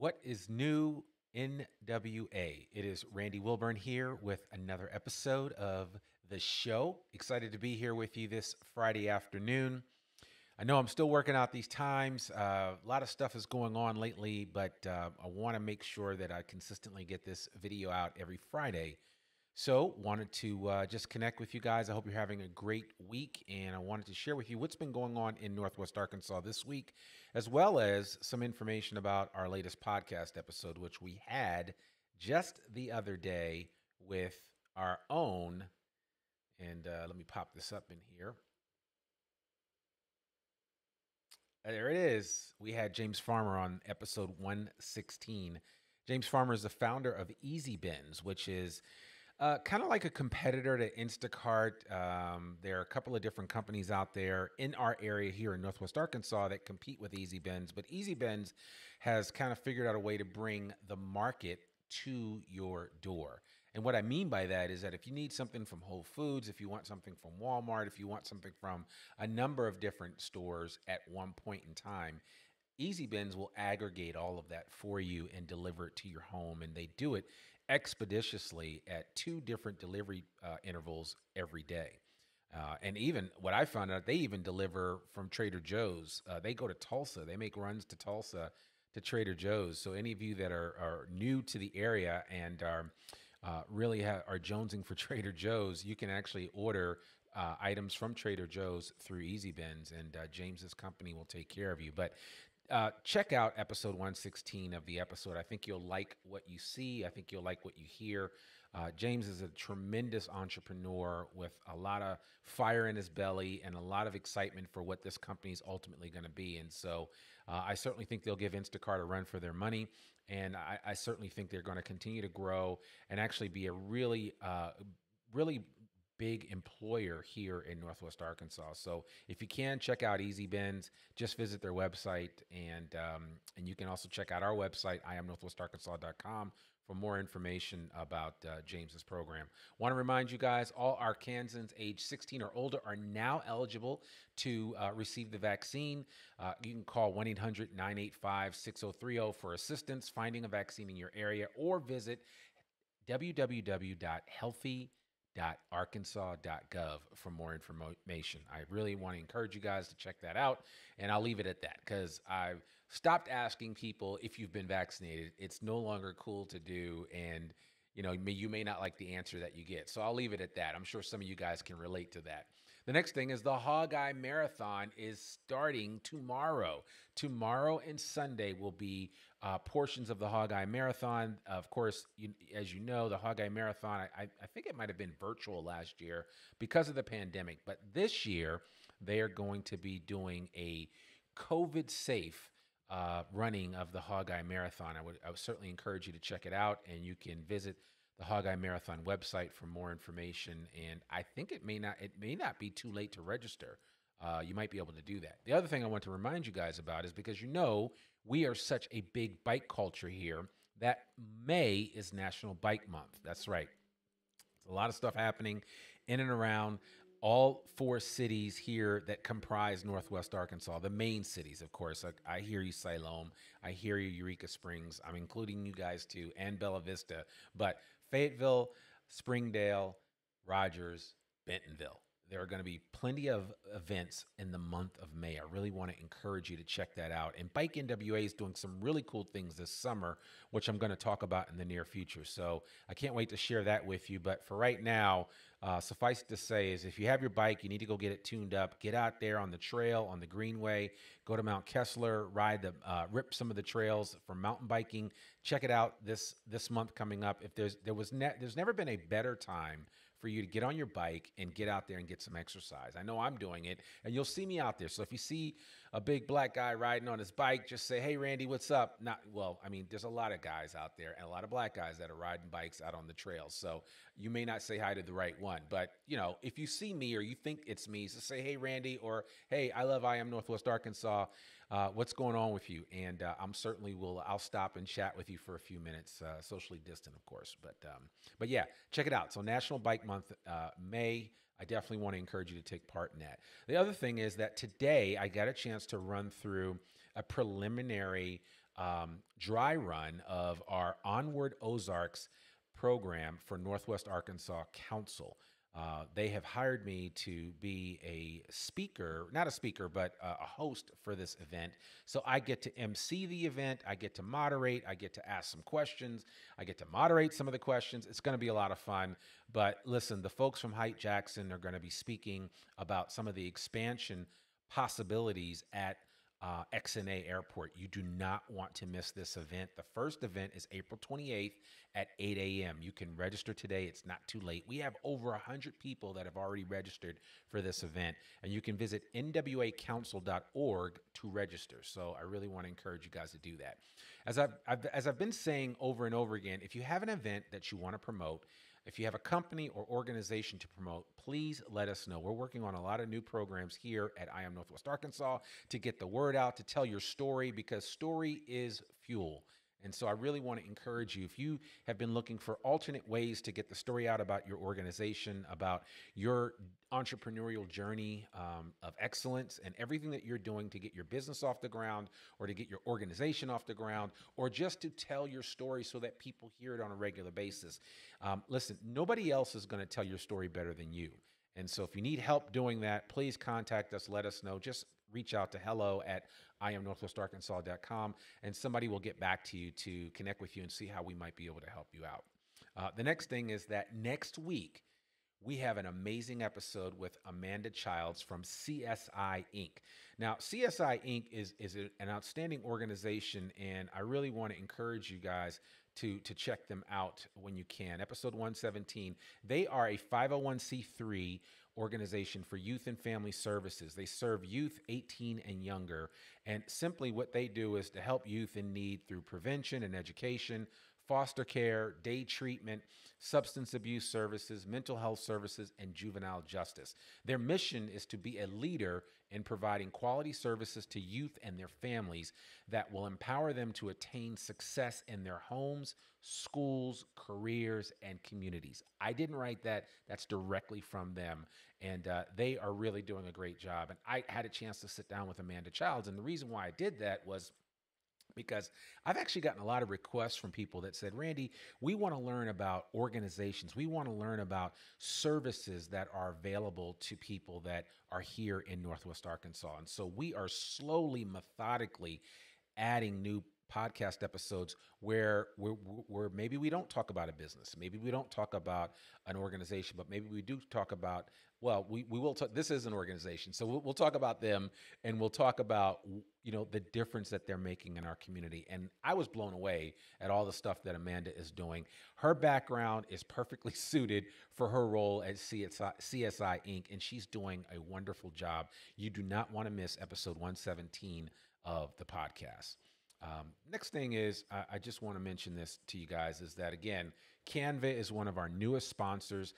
What is new, NWA? It is Randy Wilburn here with another episode of the show. Excited to be here with you this Friday afternoon. I know I'm still working out these times. A lot of stuff is going on lately, but I want to make sure that I consistently get this video out every Friday. So, wanted to just connect with you guys. I hope you're having a great week, and I wanted to share with you what's been going on in Northwest Arkansas this week, as well as some information about our latest podcast episode, which we had just the other day with our own. And let me pop this up in here. There it is. We had James Farmer on episode 116. James Farmer is the founder of Easy Bins, which is kind of like a competitor to Instacart. There are a couple of different companies out there in our area here in Northwest Arkansas that compete with Easy Bins, but Easy Bins has kind of figured out a way to bring the market to your door. And what I mean by that is that if you need something from Whole Foods, if you want something from Walmart, if you want something from a number of different stores at one point in time, Easy Bins will aggregate all of that for you and deliver it to your home. And they do it expeditiously at two different delivery intervals every day. And even what I found out, they even deliver from Trader Joe's. They go to Tulsa. They make runs to Tulsa to Trader Joe's. So any of you that are new to the area and are really are jonesing for Trader Joe's, you can actually order items from Trader Joe's through Easy Bins, and James's company will take care of you. But check out episode 116 of the episode. I think you'll like what you see. I think you'll like what you hear. James is a tremendous entrepreneur with a lot of fire in his belly and a lot of excitement for what this company is ultimately going to be. And so I certainly think they'll give Instacart a run for their money. And I certainly think they're going to continue to grow and actually be a really big employer here in Northwest Arkansas. So if you can check out Easy Bins, just visit their website, and you can also check out our website, iamnorthwestarkansas.com, for more information about James's program. Want to remind you guys, all Arkansans age 16 or older are now eligible to receive the vaccine. You can call 1-800-985-6030 for assistance finding a vaccine in your area, or visit www.healthy.arkansas.gov for more information. I really want to encourage you guys to check that out, and I'll leave it at that because I've stopped asking people if you've been vaccinated. It's no longer cool to do, and you may not like the answer that you get. So I'll leave it at that. I'm sure some of you guys can relate to that. The next thing is the Hawkeye Marathon is starting tomorrow. Tomorrow and Sunday will be portions of the Hawkeye Marathon. Of course, as you know, the Hawkeye Marathon, I think it might have been virtual last year because of the pandemic. But this year, they are going to be doing a COVID safe running of the Hawkeye Marathon. I would certainly encourage you to check it out, and you can visit the Hawkeye Marathon website for more information. And I think it may not be too late to register. You might be able to do that. The other thing I want to remind you guys about is because we are such a big bike culture here that May is National Bike Month. That's right. There's a lot of stuff happening in and around all four cities here that comprise Northwest Arkansas, the main cities, of course. I hear you, Siloam. I hear you, Eureka Springs. I'm including you guys too, and Bella Vista. But Fayetteville, Springdale, Rogers, Bentonville. There are going to be plenty of events in the month of May. I really want to encourage you to check that out. And Bike NWA is doing some really cool things this summer, which I'm going to talk about in the near future. So I can't wait to share that with you. But for right now, suffice it to say is if you have your bike, you need to go get it tuned up. Get out there on the trail, on the Greenway. Go to Mount Kessler, rip some of the trails for mountain biking. Check it out this month coming up. If there's never been a better time for you to get on your bike and get out there and get some exercise. I know I'm doing it, and you'll see me out there. So if you see a big black guy riding on his bike, just say, "Hey, Randy, what's up?" There's a lot of guys out there and a lot of black guys that are riding bikes out on the trails. So you may not say hi to the right one, but if you see me or you think it's me, just say, "Hey, Randy," or "Hey, I am Northwest Arkansas. What's going on with you?" And I'll stop and chat with you for a few minutes, socially distant, of course. But yeah, check it out. So National Bike Month, May. I definitely want to encourage you to take part in that. The other thing is that today I got a chance to run through a preliminary dry run of our Onward Ozarks program for Northwest Arkansas Council. They have hired me to be a speaker, not a speaker, but a host for this event. So I get to MC the event, I get to moderate, I get to ask some questions, I get to moderate some of the questions. It's going to be a lot of fun. But listen, the folks from Height Jackson are going to be speaking about some of the expansion possibilities at XNA Airport. You do not want to miss this event. The first event is April 28th at 8 a.m. You can register today. It's not too late. We have over 100 people that have already registered for this event, and you can visit nwacouncil.org to register. So I really want to encourage you guys to do that. As I've been saying over and over again, if you have an event that you want to promote, if you have a company or organization to promote, please let us know. We're working on a lot of new programs here at I Am Northwest Arkansas to get the word out, to tell your story, because story is fuel. And so I really want to encourage you, if you have been looking for alternate ways to get the story out about your organization, about your entrepreneurial journey of excellence and everything that you're doing to get your business off the ground or to get your organization off the ground or just to tell your story so that people hear it on a regular basis. Listen, nobody else is going to tell your story better than you. And so if you need help doing that, please contact us. Let us know. Just reach out to hello@IamNorthwestArkansas.com, and somebody will get back to you to connect with you and see how we might be able to help you out. The next thing is that next week, we have an amazing episode with Amanda Childs from CSI Inc. Now, CSI Inc. is an outstanding organization, and I really want to encourage you guys to check them out when you can. Episode 117, they are a 501c3 organization for youth and family services. They serve youth 18 and younger, and simply what they do is to help youth in need through prevention and education, foster care, day treatment, substance abuse services, mental health services, and juvenile justice. Their mission is to be a leader in providing quality services to youth and their families that will empower them to attain success in their homes, schools, careers, and communities. I didn't write that. That's directly from them. And they are really doing a great job. And I had a chance to sit down with Amanda Childs. And the reason why I did that was because I've actually gotten a lot of requests from people that said, Randy, we want to learn about organizations. We want to learn about services that are available to people that are here in Northwest Arkansas. And so we are slowly, methodically adding new podcast episodes where maybe we don't talk about a business, maybe we don't talk about an organization, but maybe we do talk about, well, we will talk, this is an organization, so we'll talk about them, and we'll talk about, you know, the difference that they're making in our community. And I was blown away at all the stuff that Amanda is doing. Her background is perfectly suited for her role at CSI Inc., and she's doing a wonderful job. You do not want to miss episode 117 of the podcast. Next thing is, I just want to mention this to you guys, is that, again, Canva is one of our newest sponsors.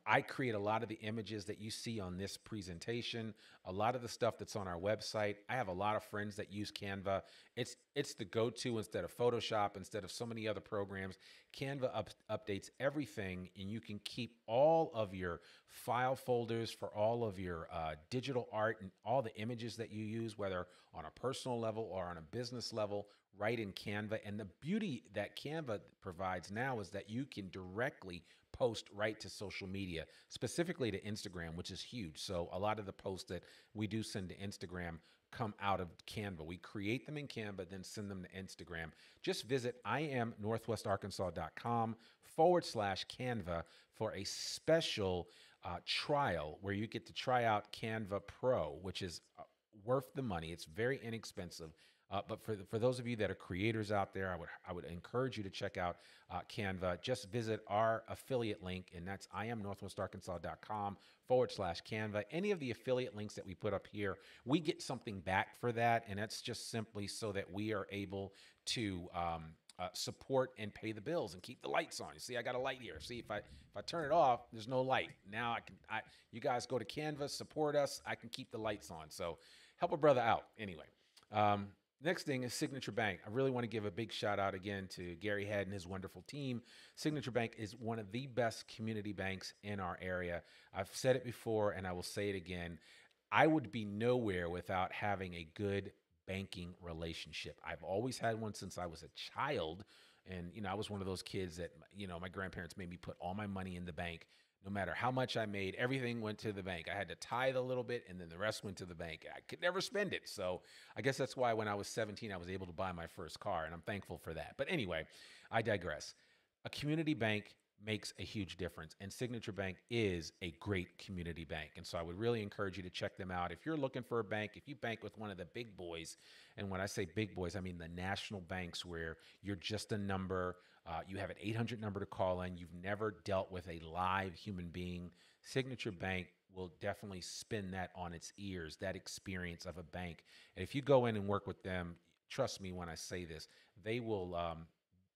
I create a lot of the images that you see on this presentation, a lot of the stuff that's on our website. I have a lot of friends that use Canva. It's the go-to instead of Photoshop, instead of so many other programs. Canva updates everything, and you can keep all of your file folders for all of your digital art and all the images that you use, whether on a personal level or on a business level, right in Canva. And the beauty that Canva provides now is that you can directly post right to social media, specifically to Instagram, which is huge. So a lot of the posts that we do send to Instagram come out of Canva. We create them in Canva, then send them to Instagram. Just visit iamnorthwestarkansas.com/Canva for a special trial where you get to try out Canva Pro, which is worth the money. It's very inexpensive. But for those of you that are creators out there, I would encourage you to check out Canva. Just visit our affiliate link, and that's iamnorthwestarkansas.com/Canva. Any of the affiliate links that we put up here, we get something back for that, and that's just simply so that we are able to support and pay the bills and keep the lights on. You see, I got a light here. See, if I turn it off, there's no light. Now you guys go to Canva, support us. I can keep the lights on. So help a brother out. Anyway. Next thing is Signature Bank. I really want to give a big shout out again to Gary Head and his wonderful team. Signature Bank is one of the best community banks in our area. I've said it before and I will say it again. I would be nowhere without having a good banking relationship. I've always had one since I was a child. And, I was one of those kids that, my grandparents made me put all my money in the bank. No matter how much I made, everything went to the bank. I had to tithe a little bit and then the rest went to the bank. I could never spend it. So I guess that's why when I was 17, I was able to buy my first car. And I'm thankful for that. But anyway, I digress. A community bank makes a huge difference, and Signature Bank is a great community bank. And so I would really encourage you to check them out. If you're looking for a bank, if you bank with one of the big boys, and when I say big boys, I mean the national banks where you're just a number, you have an 800 number to call in, you've never dealt with a live human being, Signature Bank will definitely spin that on its ears, that experience of a bank. And if you go in and work with them, trust me when I say this, they will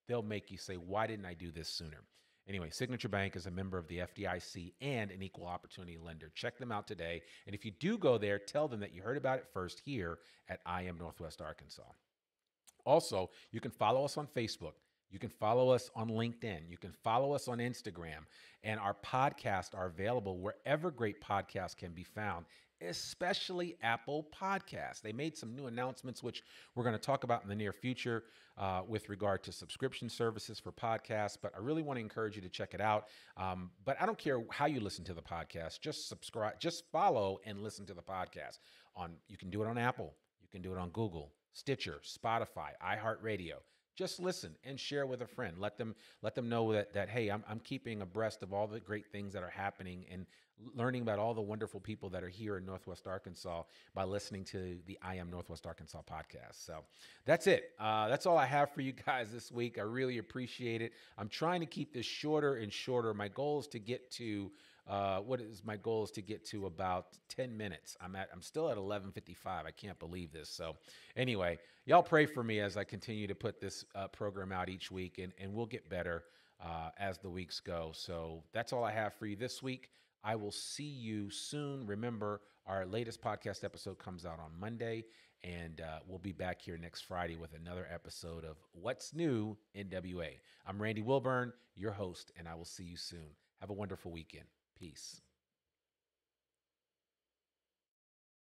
they'll make you say, why didn't I do this sooner? Anyway, Signature Bank is a member of the FDIC and an equal opportunity lender. Check them out today. And if you do go there, tell them that you heard about it first here at I Am Northwest Arkansas. Also, you can follow us on Facebook. You can follow us on LinkedIn. You can follow us on Instagram. And our podcasts are available wherever great podcasts can be found, especially Apple Podcasts. They made some new announcements, which we're going to talk about in the near future with regard to subscription services for podcasts. But I really want to encourage you to check it out. But I don't care how you listen to the podcast. Just subscribe, just follow and listen to the podcast. You can do it on Apple. You can do it on Google, Stitcher, Spotify, iHeartRadio. Just listen and share with a friend. Let them know that hey, I'm keeping abreast of all the great things that are happening and learning about all the wonderful people that are here in Northwest Arkansas by listening to the I Am Northwest Arkansas podcast. So that's it. That's all I have for you guys this week. I really appreciate it. I'm trying to keep this shorter and shorter. My goal is to get to my goal is to get to about 10 minutes. I'm still at 11:55. I can't believe this. So anyway, y'all pray for me as I continue to put this program out each week, and we'll get better as the weeks go. So that's all I have for you this week. I will see you soon. Remember, our latest podcast episode comes out on Monday, and we'll be back here next Friday with another episode of What's New NWA. I'm Randy Wilburn, your host, and I will see you soon. Have a wonderful weekend. Peace.